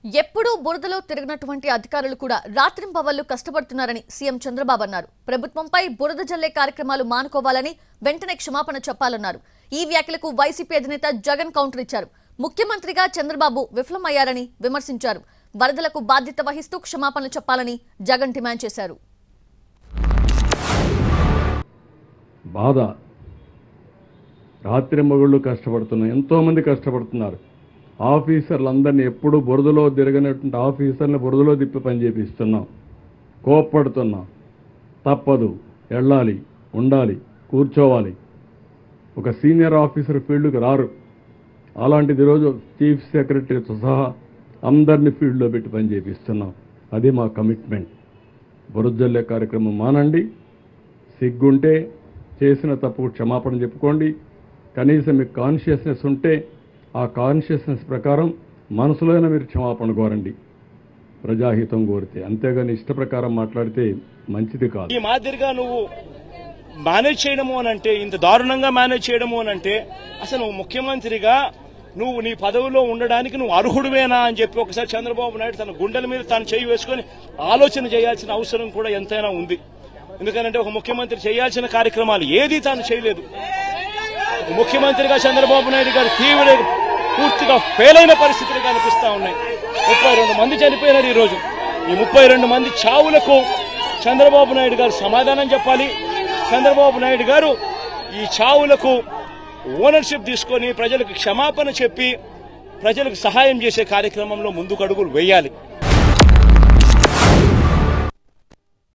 ఎప్పుడూ బురదలో తిరిగినటువంటి అధికారులు కూడా రాత్రింపవళ్లు కష్టపడుతున్నారని సీఎం చంద్రబాబు అన్నారు. ప్రభుత్వంపై బురద జల్లే కార్యక్రమాలు మానుకోవాలని వెంటనే క్షమాపణ చెప్పాలన్నారు. ఈ వ్యాఖ్యలకు వైసీపీ అధినేత జగన్ కౌంటర్ ఇచ్చారు. ముఖ్యమంత్రిగా చంద్రబాబు విఫలమయ్యారని విమర్శించారు. వరదలకు బాధ్యత వహిస్తూ క్షమాపణలు చెప్పాలని జగన్ డిమాండ్ చేశారు. బాధ రాత్రింబగళ్ళు కష్టపడుతున్నారు, ఎంతో మంది కష్టపడుతున్నారు. ఆఫీసర్లందరినీ ఎప్పుడు బురదలో తిరగనటువంటి ఆఫీసర్ని బురదలో తిప్పి పని చేపిస్తున్నాం. కోప్పడుతున్నాం. తప్పదు, వెళ్ళాలి, ఉండాలి, కూర్చోవాలి. ఒక సీనియర్ ఆఫీసర్ ఫీల్డ్కి రారు. అలాంటిది ఈరోజు చీఫ్ సెక్రటరీతో సహా అందరినీ ఫీల్డ్లో పెట్టి పని చేపిస్తున్నాం. అది మా కమిట్మెంట్. బురద జల్లే కార్యక్రమం మానండి. సిగ్గుంటే చేసిన తప్పు క్షమాపణ చెప్పుకోండి. కనీసం మీకు కాన్షియస్నెస్ ఉంటే ఆ కాన్షియస్నెస్ ప్రకారం మనసులోనే మీరు క్షమాపణ కోరండి, ప్రజాహితం కోరితే. అంతేగాని ఇష్ట ప్రకారం మాట్లాడితే మంచిది కాదు. ఈ మాదిరిగా నువ్వు మేనేజ్ చేయడము అనంటే, ఇంత దారుణంగా మేనేజ్ చేయడము అనంటే, అసలు ముఖ్యమంత్రిగా నువ్వు నీ పదవిలో ఉండడానికి నువ్వు అర్హుడువేనా అని చెప్పి ఒకసారి చంద్రబాబు నాయుడు తన గుండెల మీద తాను చేయి వేసుకుని ఆలోచన చేయాల్సిన అవసరం కూడా ఎంతైనా ఉంది. ఎందుకంటే ఒక ముఖ్యమంత్రి చేయాల్సిన కార్యక్రమాలు ఏదీ తాను చేయలేదు. ముఖ్యమంత్రిగా చంద్రబాబు నాయుడు గారు పూర్తిగా ఫెయిల్ అయిన పరిస్థితులు కనిపిస్తా ఉన్నాయి. 32 మంది చనిపోయినారు ఈరోజు. ఈ 32 మంది చావులకు చంద్రబాబు నాయుడు గారు సమాధానం చెప్పాలి. చంద్రబాబు నాయుడు గారు ఈ చావులకు ఓనర్షిప్ తీసుకొని ప్రజలకు క్షమాపణ చెప్పి ప్రజలకు సహాయం చేసే కార్యక్రమంలో ముందుకు అడుగులు వేయాలి.